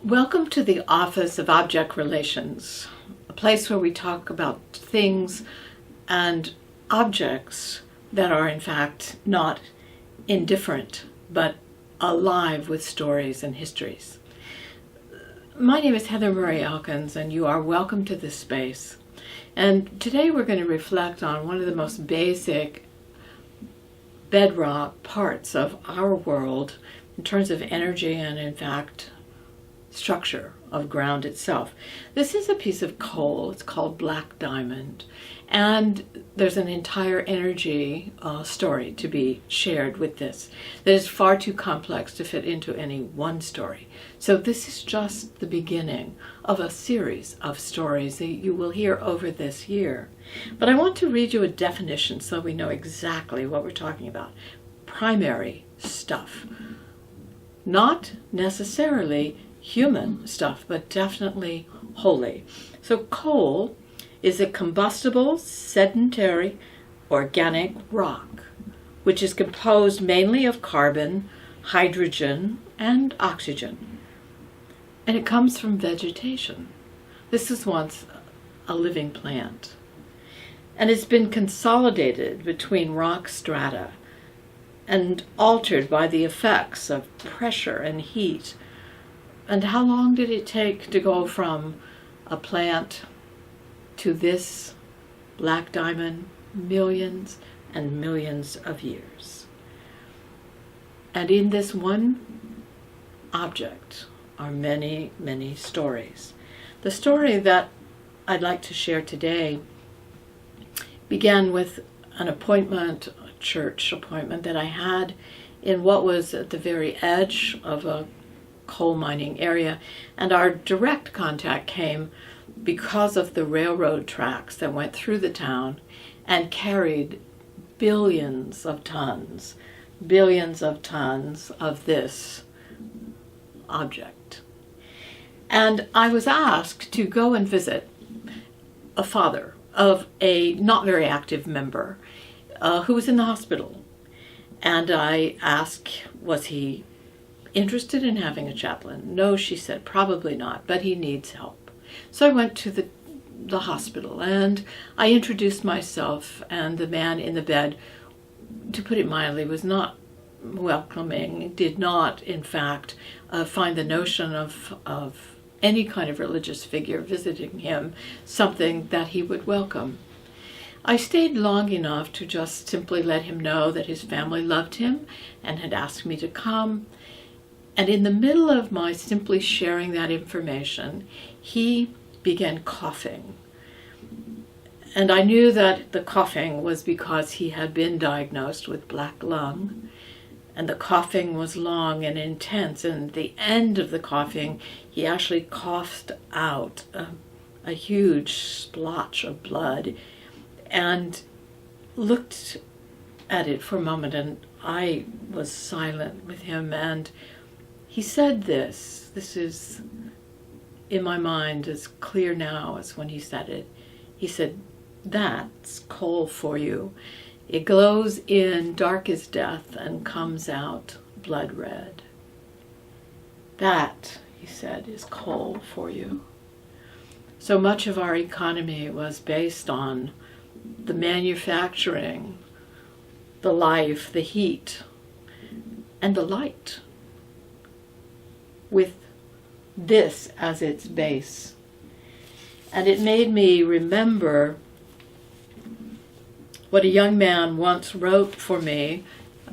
Welcome to the Office of Object Relations, a place where we talk about things and objects that are in fact not indifferent, but alive with stories and histories. My name is Heather Murray Elkins, and you are welcome to this space. And today we're going to reflect on one of the most basic bedrock parts of our world in terms of energy and, in fact, structure of ground itself. This is a piece of coal. It's called black diamond, and there's an entire energy story to be shared with this that is far too complex to fit into any one story. So this is just the beginning of a series of stories that you will hear over this year. But I want to read you a definition so we know exactly what we're talking about. Primary stuff. Not necessarily human stuff, but definitely holy. So coal is a combustible, sedentary, organic rock, which is composed mainly of carbon, hydrogen, and oxygen. And it comes from vegetation. This was once a living plant. And it's been consolidated between rock strata and altered by the effects of pressure and heat. And how long did it take to go from a plant to this black diamond? Millions and millions of years. And in this one object are many, many stories. The story that I'd like to share today began with an appointment, a church appointment that I had in what was at the very edge of a coal mining area, and our direct contact came because of the railroad tracks that went through the town and carried billions of tons of this object. And I was asked to go and visit a father of a not very active member who was in the hospital. And I asked, was he interested in having a chaplain? No, she said, probably not, but he needs help. So I went to the hospital and I introduced myself, and the man in the bed, to put it mildly, was not welcoming, did not, in fact, find the notion of any kind of religious figure visiting him something that he would welcome. I stayed long enough to just simply let him know that his family loved him and had asked me to come. And in the middle of my simply sharing that information, he began coughing. And I knew that the coughing was because he had been diagnosed with black lung. And the coughing was long and intense. And at the end of the coughing, he actually coughed out a huge splotch of blood and looked at it for a moment. And I was silent with him, and he said this is in my mind as clear now as when he said it. He said, "That's coal for you. It glows in dark as death and comes out blood red. That," he said, "is coal for you." So much of our economy was based on the manufacturing, the life, the heat, and the light, with this as its base. And it made me remember what a young man once wrote for me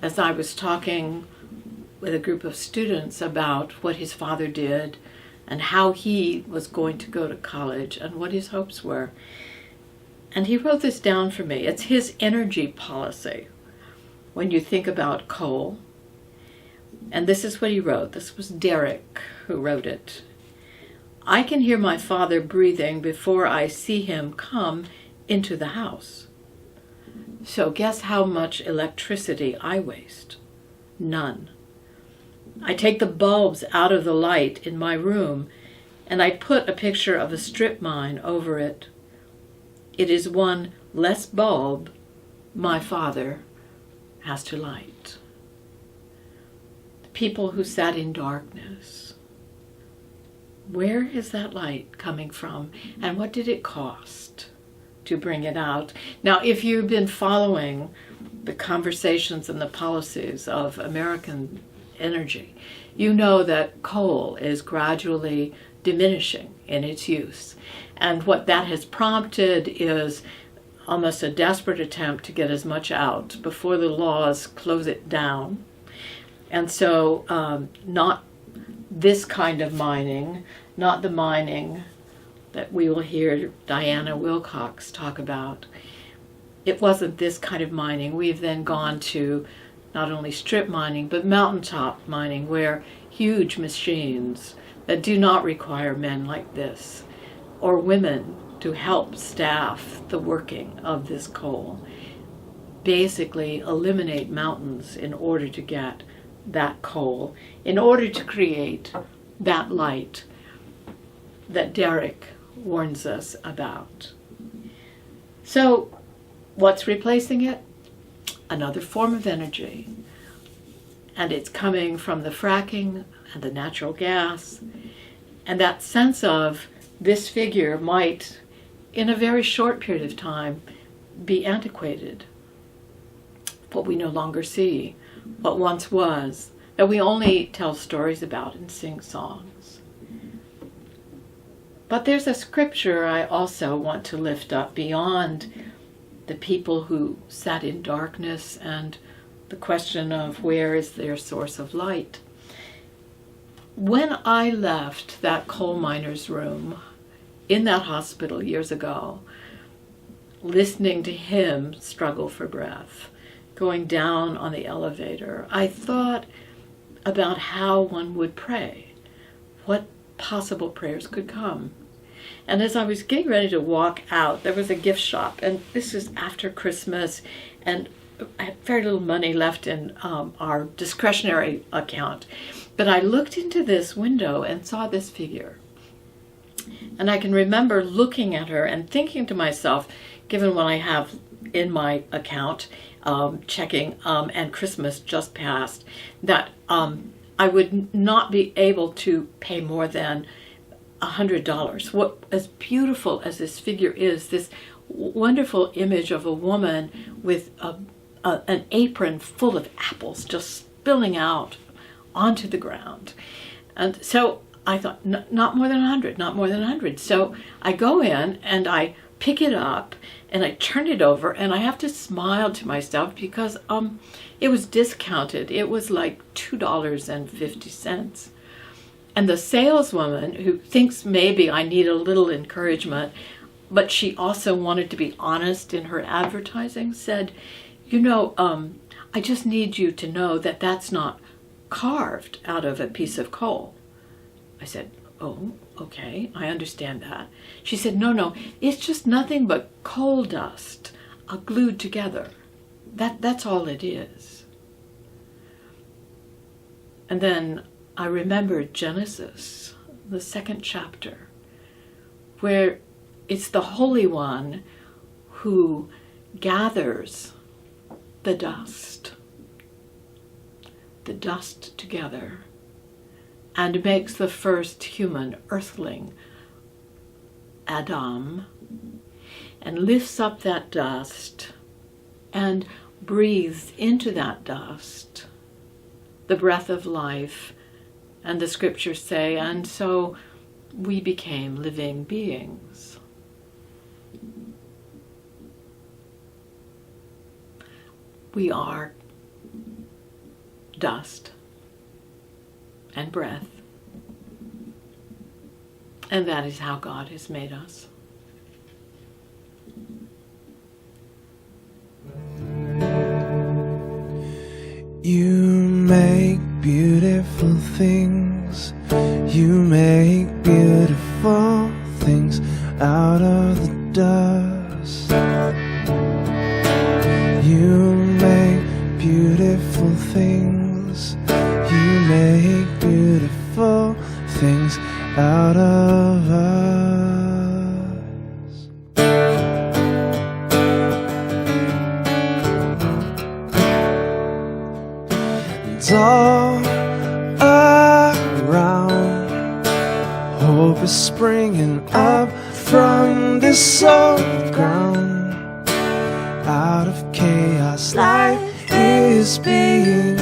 as I was talking with a group of students about what his father did and how he was going to go to college and what his hopes were. And he wrote this down for me. It's his energy policy when you think about coal. And this is what he wrote. This was Derek who wrote it. I can hear my father breathing before I see him come into the house. So guess how much electricity I waste? None. I take the bulbs out of the light in my room and I put a picture of a strip mine over it. It is one less bulb my father has to light. The people who sat in darkness. Where is that light coming from, and what did it cost to bring it out? Now, if you've been following the conversations and the policies of American energy, you know that coal is gradually diminishing in its use. And what that has prompted is almost a desperate attempt to get as much out before the laws close it down. And so not this kind of mining, not the mining that we will hear Diana Wilcox talk about. It wasn't this kind of mining. We've then gone to not only strip mining, but mountaintop mining, where huge machines that do not require men like this, or women to help staff the working of this coal, basically eliminate mountains in order to get that coal, in order to create that light that Derek warns us about. So what's replacing it? Another form of energy. And it's coming from the fracking and the natural gas. And that sense of this figure might, in a very short period of time, be antiquated. What we no longer see, what once was, that we only tell stories about and sing songs. But there's a scripture I also want to lift up beyond the people who sat in darkness and the question of where is their source of light. When I left that coal miner's room in that hospital years ago, listening to him struggle for breath, going down on the elevator, I thought about how one would pray, what possible prayers could come. And as I was getting ready to walk out, there was a gift shop, and this is after Christmas, and I had very little money left in our discretionary account. But I looked into this window and saw this figure. And I can remember looking at her and thinking to myself, given what I have in my account, checking, and Christmas just passed, that I would not be able to pay more than $100. What, as beautiful as this figure is, this wonderful image of a woman with an apron full of apples just spilling out onto the ground. And so I thought, not more than 100, not more than 100. So I go in and I pick it up and I turn it over, and I have to smile to myself because it was discounted. It was like $2.50. And the saleswoman, who thinks maybe I need a little encouragement, but she also wanted to be honest in her advertising, said, you know, I just need you to know that that's not carved out of a piece of coal. I said, oh, okay, I understand that. She said, no, it's just nothing but coal dust glued together. That's all it is. And then I remembered Genesis, the 2nd chapter, where it's the Holy One who gathers the dust together and makes the first human earthling, Adam, and lifts up that dust and breathes into that dust the breath of life. And the scriptures say, and so we became living beings. We are dust and breath. And that is how God has made us. You make beautiful things. You make beautiful things out of the dust. You make beautiful things. You make beautiful things out of us. And all around, hope is springing up from this old ground. Out of chaos, life is being